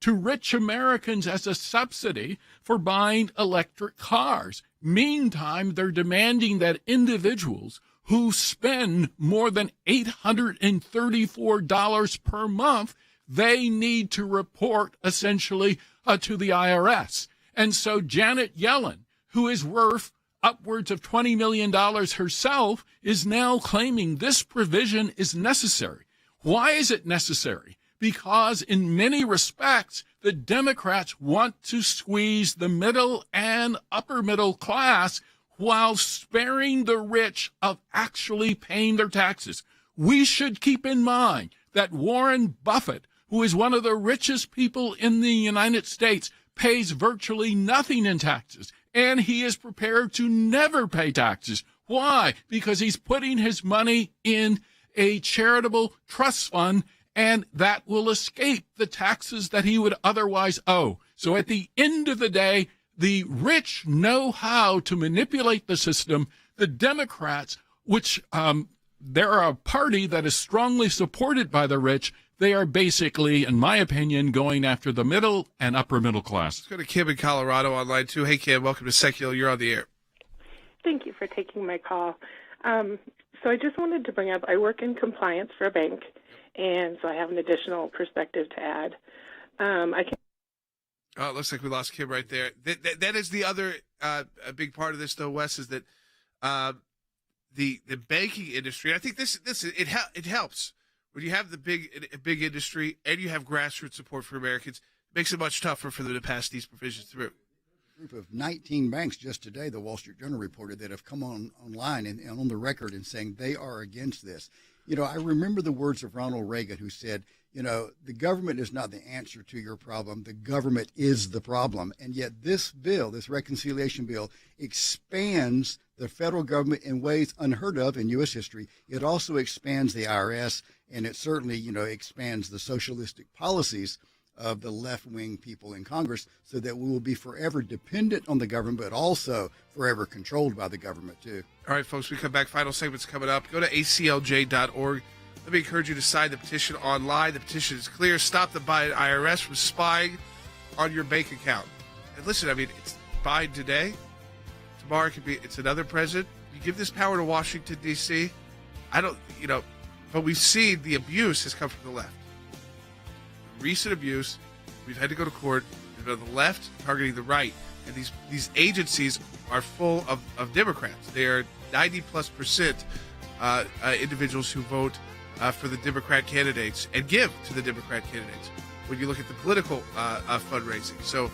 Speaker 12: to rich Americans as a subsidy for buying electric cars. Meantime, they're demanding that individuals who spend more than $834 per month, they need to report essentially to the IRS. And so Janet Yellen, who is worth upwards of $20 million herself, is now claiming this provision is necessary. Why is it necessary? Because in many respects, the Democrats want to squeeze the middle and upper middle class while sparing the rich of actually paying their taxes. We should keep in mind that Warren Buffett, who is one of the richest people in the United States, pays virtually nothing in taxes, and he is prepared to never pay taxes. Why? Because he's putting his money in a charitable trust fund, and that will escape the taxes that he would otherwise owe. So at the end of the day, the rich know how to manipulate the system. The Democrats, which they're a party that is strongly supported by the rich, they are basically, in my opinion, going after the middle and upper middle class.
Speaker 1: Let's go to Kim in Colorado online, too. Hey, Kim, welcome to Sekulow. You're on the air.
Speaker 8: Thank you for taking my call. So I just wanted to bring up, I work in compliance for a bank, and so I have an additional perspective to add.
Speaker 1: Oh, it looks like we lost Kim right there. That is the other a big part of this, though, Wes, is that the banking industry. I think it helps when you have the big industry and you have grassroots support for Americans. It makes it much tougher for them to pass these provisions through.
Speaker 14: A group of 19 banks just today, the Wall Street Journal reported, that have come online and on the record and saying they are against this. You know, I remember the words of Ronald Reagan, who said, you know, the government is not the answer to your problem. The government is the problem. And yet this bill, this reconciliation bill, expands the federal government in ways unheard of in U.S. history. It also expands the IRS, and it certainly, you know, expands the socialistic policies of the left-wing people in Congress, so that we will be forever dependent on the government, but also forever controlled by the government, too.
Speaker 1: All right, folks, we come back. Final segment's coming up. Go to ACLJ.org. Let me encourage you to sign the petition online. The petition is clear. Stop the Biden IRS from spying on your bank account. And listen, I mean, it's Biden today. Tomorrow it's another president. You give this power to Washington, D.C. But we've seen the abuse has come from the left. Recent abuse, we've had to go to court. The left targeting the right. And these agencies are full of Democrats. They are 90+% individuals who vote for the Democrat candidates and give to the Democrat candidates when you look at the political fundraising. So,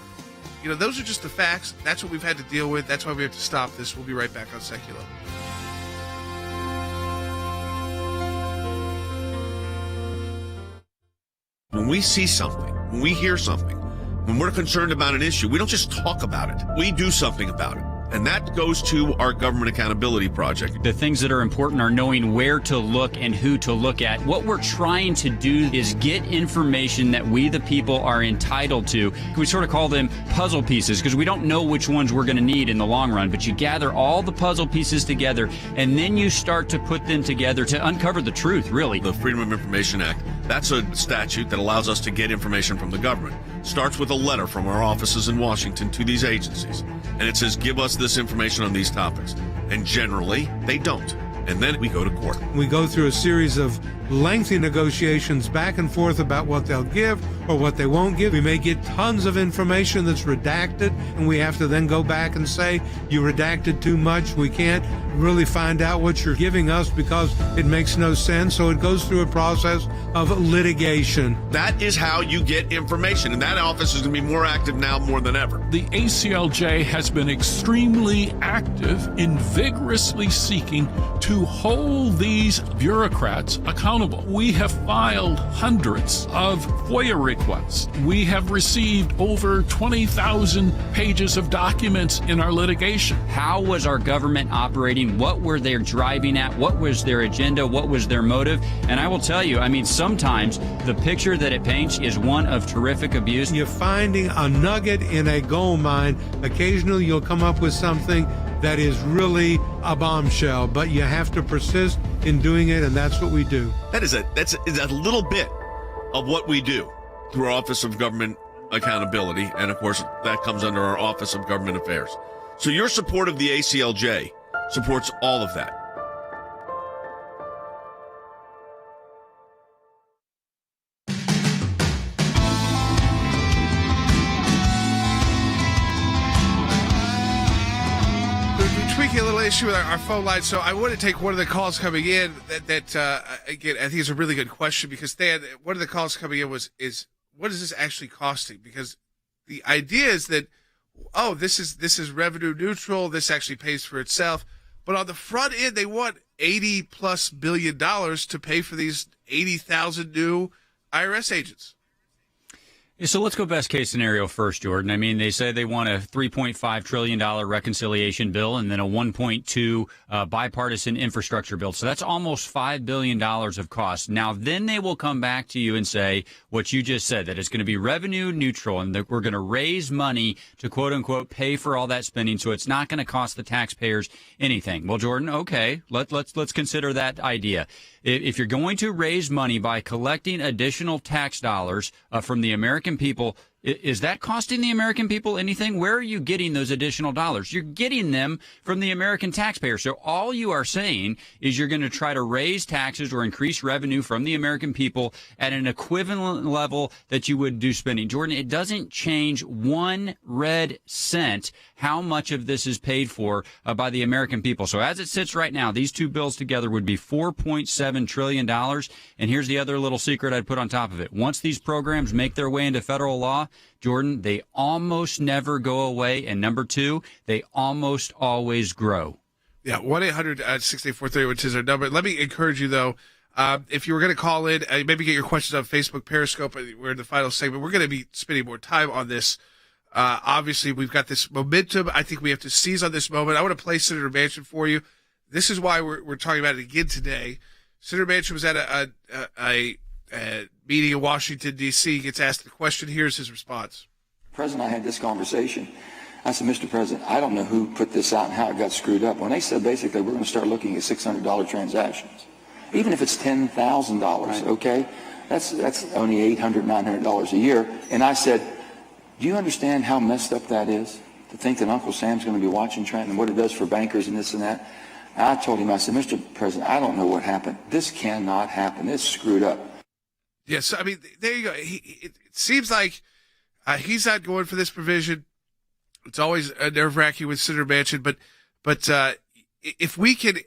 Speaker 1: you know, those are just the facts. That's what we've had to deal with. That's why we have to stop this. We'll be right back on Sekulow.
Speaker 19: When we see something, when we hear something, when we're concerned about an issue, we don't just talk about it. We do something about it. And that goes to our Government Accountability Project.
Speaker 4: The things that are important are knowing where to look and who to look at. What we're trying to do is get information that we, the people, are entitled to. We sort of call them puzzle pieces because we don't know which ones we're going to need in the long run. But you gather all the puzzle pieces together, and then you start to put them together to uncover the truth, really.
Speaker 19: The Freedom of Information Act, that's a statute that allows us to get information from the government. Starts with a letter from our offices in Washington to these agencies. And it says, give us this information on these topics. And generally, they don't. and then we go to court.
Speaker 11: We go through a series of lengthy negotiations back and forth about what they'll give or what they won't give. We may get tons of information that's redacted, and we have to then go back and say, you redacted too much. We can't really find out what you're giving us because it makes no sense. So it goes through a process of litigation.
Speaker 19: That is how you get information, and that office is going to be more active now more than ever.
Speaker 12: The ACLJ has been extremely active in vigorously seeking to hold these bureaucrats accountable. We have filed hundreds of FOIA requests. We have received over 20,000 pages of documents in our litigation.
Speaker 4: How was our government operating? What were they driving at? What was their agenda? What was their motive? And I will tell you, I mean, sometimes the picture that it paints is one of terrific abuse.
Speaker 11: You're finding a nugget in a gold mine. Occasionally you'll come up with something that is really a bombshell, but you have to persist in doing it, and that's what we do.
Speaker 19: That's a little bit of what we do through our Office of Government Accountability, and of course that comes under our Office of Government Affairs. So your support of the ACLJ supports all of that.
Speaker 1: Tweaking a little issue with our phone line, so I want to take one of the calls coming in. That again, I think is a really good question, because Stan, one of the calls coming in is what is this actually costing? Because the idea is that this is revenue neutral. This actually pays for itself. But on the front end, they want $80+ billion to pay for these 80,000 new IRS agents.
Speaker 4: So let's go best case scenario first, Jordan. I mean, they say they want a $3.5 trillion reconciliation bill and then a $1.2 bipartisan infrastructure bill. So that's almost $5 billion of cost. Now, then they will come back to you and say what you just said, that it's going to be revenue neutral and that we're going to raise money to, quote unquote, pay for all that spending. So it's not going to cost the taxpayers anything. Well, Jordan, okay, let's consider that idea. If you're going to raise money by collecting additional tax dollars from the American people, is that costing the American people anything? Where are you getting those additional dollars? You're getting them from the American taxpayer. So all you are saying is you're going to try to raise taxes or increase revenue from the American people at an equivalent level that you would do spending. Jordan, it doesn't change one red cent how much of this is paid for by the American people. So as it sits right now, these two bills together would be $4.7 trillion. And here's the other little secret I'd put on top of it. Once these programs make their way into federal law, Jordan, they almost never go away. And number two, they almost always grow.
Speaker 1: Yeah, 1-800-684-30, which is our number. Let me encourage you, though, if you were going to call in, maybe get your questions on Facebook, Periscope. We're in the final segment. We're going to be spending more time on this. Obviously, we've got this momentum. I think we have to seize on this moment. I want to play Senator Manchin for you. This is why we're talking about it again today. Senator Manchin was at a meeting in Washington, D.C. He gets asked the question. Here's his response.
Speaker 10: President, I had this conversation. I said, Mr. President, I don't know who put this out and how it got screwed up. When they said basically we're going to start looking at $600 transactions, even if it's $10,000, right. Okay, that's only $800, $900 a year. And I said, do you understand how messed up that is? To think that Uncle Sam's going to be watching Trenton and what it does for bankers and this and that. I told him, I said, Mr. President, I don't know what happened. This cannot happen. It's screwed up.
Speaker 1: Yes, I mean, there you go. It seems like he's not going for this provision. It's always nerve-wracking with Senator Manchin, but if we can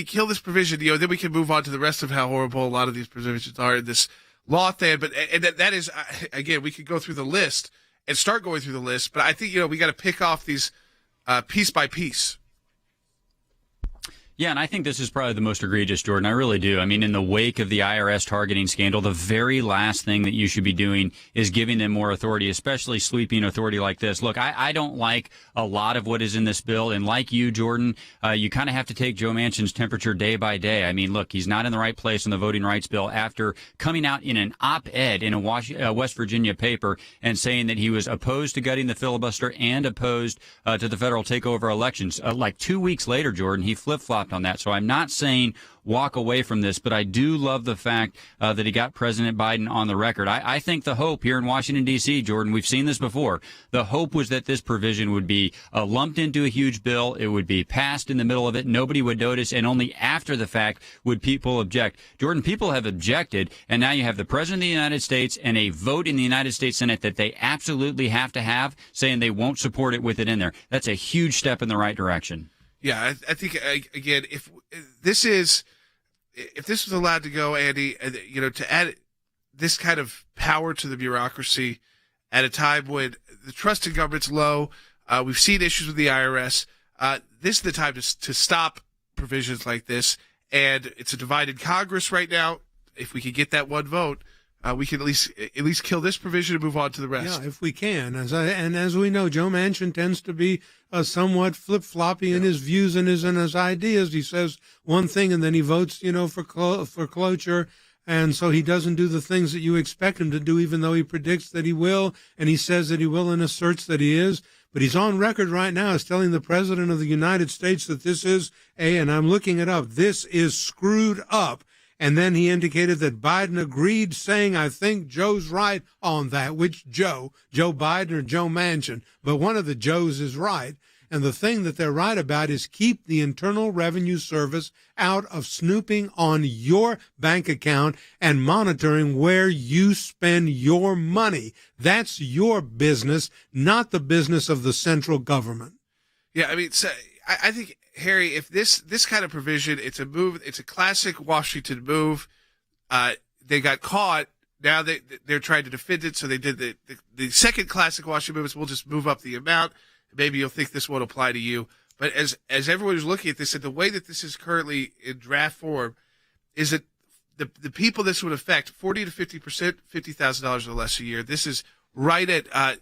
Speaker 1: kill this provision, then we can move on to the rest of how horrible a lot of these provisions are in this law thing. But that is, again, we could go through the list and start going through the list. But I think we got to pick off these piece by piece.
Speaker 4: Yeah, and I think this is probably the most egregious, Jordan. I really do. I mean, in the wake of the IRS targeting scandal, the very last thing that you should be doing is giving them more authority, especially sweeping authority like this. Look, I don't like a lot of what is in this bill. And like you, Jordan, you kind of have to take Joe Manchin's temperature day by day. I mean, look, he's not in the right place on the voting rights bill after coming out in an op-ed in a West Virginia paper and saying that he was opposed to gutting the filibuster and opposed to the federal takeover elections. Like 2 weeks later, Jordan, he flip-flopped flip-flopped on that. So I'm not saying walk away from this, but I do love the fact that he got President Biden on the record. I think the hope here in Washington, D.C., Jordan, we've seen this before. The hope was that this provision would be lumped into a huge bill. It would be passed in the middle of it. Nobody would notice. And only after the fact would people object. Jordan, people have objected. And now you have the President of the United States and a vote in the United States Senate that they absolutely have to have, saying they won't support it with it in there. That's a huge step in the right direction.
Speaker 1: Yeah, I think, again, if this was allowed to go, Andy, to add this kind of power to the bureaucracy at a time when the trust in government's low, we've seen issues with the IRS, this is the time to stop provisions like this. And it's a divided Congress right now. If we could get that one vote, we can at least kill this provision and move on to the rest.
Speaker 11: Yeah, if we can. As we know, Joe Manchin tends to be somewhat flip-floppy in his views and his ideas. He says one thing and then he votes, for cloture. And so he doesn't do the things that you expect him to do, even though he predicts that he will, and he says that he will and asserts that he is. But he's on record right now as telling the President of the United States that this is and I'm looking it up, this is screwed up. And then he indicated that Biden agreed, saying, I think Joe's right on that. Which Joe? Joe Biden or Joe Manchin? But one of the Joes is right. And the thing that they're right about is keep the Internal Revenue Service out of snooping on your bank account and monitoring where you spend your money. That's your business, not the business of the central government.
Speaker 1: Yeah, I mean, so I think, Harry, if this kind of provision, it's a classic Washington move. They got caught. Now they're trying to defend it. So they did the second classic Washington move is we'll just move up the amount. Maybe you'll think this won't apply to you. But as everyone is looking at this, and the way that this is currently in draft form, is that the people this would affect, 40 to 50%, $50,000 or less a year. This is right at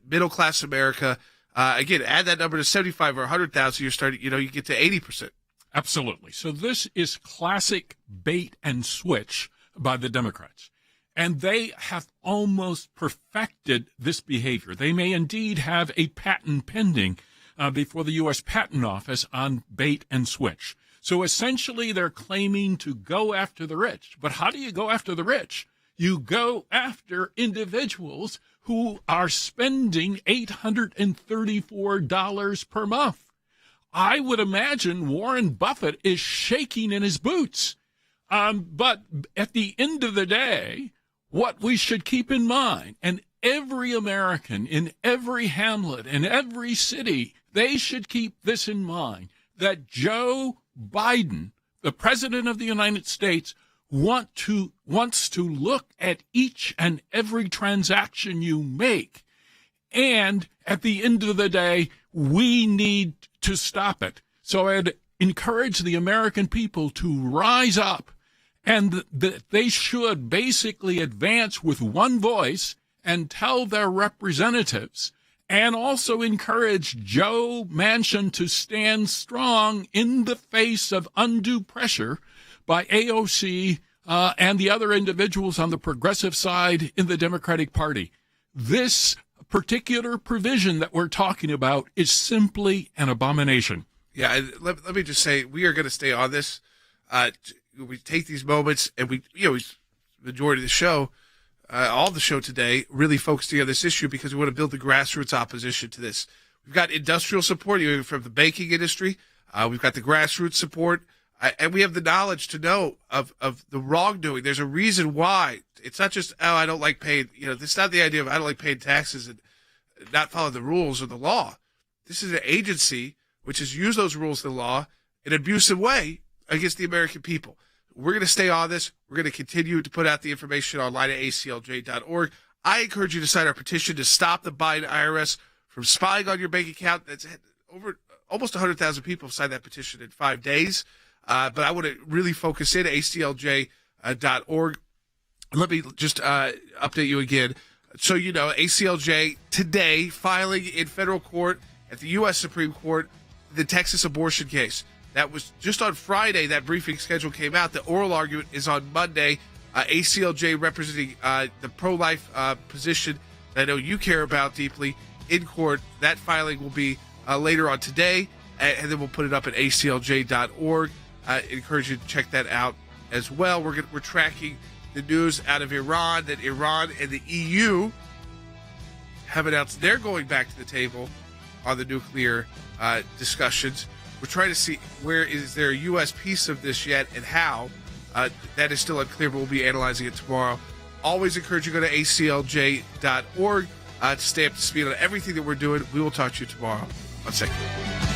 Speaker 1: middle class America. Again, add that number to 75 or 100,000, you're starting, you get to 80%.
Speaker 12: Absolutely. So this is classic bait and switch by the Democrats. And they have almost perfected this behavior. They may indeed have a patent pending before the U.S. Patent Office on bait and switch. So essentially, they're claiming to go after the rich. But how do you go after the rich? You go after individuals who are spending $834 per month. I would imagine Warren Buffett is shaking in his boots. But at the end of the day, what we should keep in mind, and every American in every hamlet, in every city, they should keep this in mind, that Joe Biden, the President of the United States, wants to look at each and every transaction you make. And at the end of the day, we need to stop it. So I'd encourage the American people to rise up, and that they should basically advance with one voice and tell their representatives, and also encourage Joe Manchin to stand strong in the face of undue pressure by AOC and the other individuals on the progressive side in the Democratic Party. This particular provision that we're talking about is simply an abomination.
Speaker 1: Yeah, let me just say, we are going to stay on this. We take these moments, and majority of the show, all the show today, really focusing on this issue because we want to build the grassroots opposition to this. We've got industrial support from the banking industry. We've got the grassroots support, and we have the knowledge to know of the wrongdoing. There's a reason why. It's not just, I don't like paying, it's not the idea of I don't like paying taxes and not following the rules or the law. This is an agency which has used those rules of the law in an abusive way against the American people. We're going to stay on this. We're going to continue to put out the information online at aclj.org. I encourage you to sign our petition to stop the Biden IRS from spying on your bank account. That's over almost 100,000 people have signed that petition in 5 days. But I want to really focus in aclj.org. Let me just update you again. So ACLJ today filing in federal court at the U.S. Supreme Court the Texas abortion case. That was just on Friday. That briefing schedule came out. The oral argument is on Monday. ACLJ representing the pro-life position that I know you care about deeply in court. That filing will be later on today. and then we'll put it up at aclj.org. I encourage you to check that out as well. We're tracking the news out of Iran, that Iran and the EU have announced they're going back to the table on the nuclear discussions. We're trying to see where is there a U.S. piece of this yet and how. That is still unclear, but we'll be analyzing it tomorrow. Always encourage you to go to aclj.org to stay up to speed on everything that we're doing. We will talk to you tomorrow on Sekulow.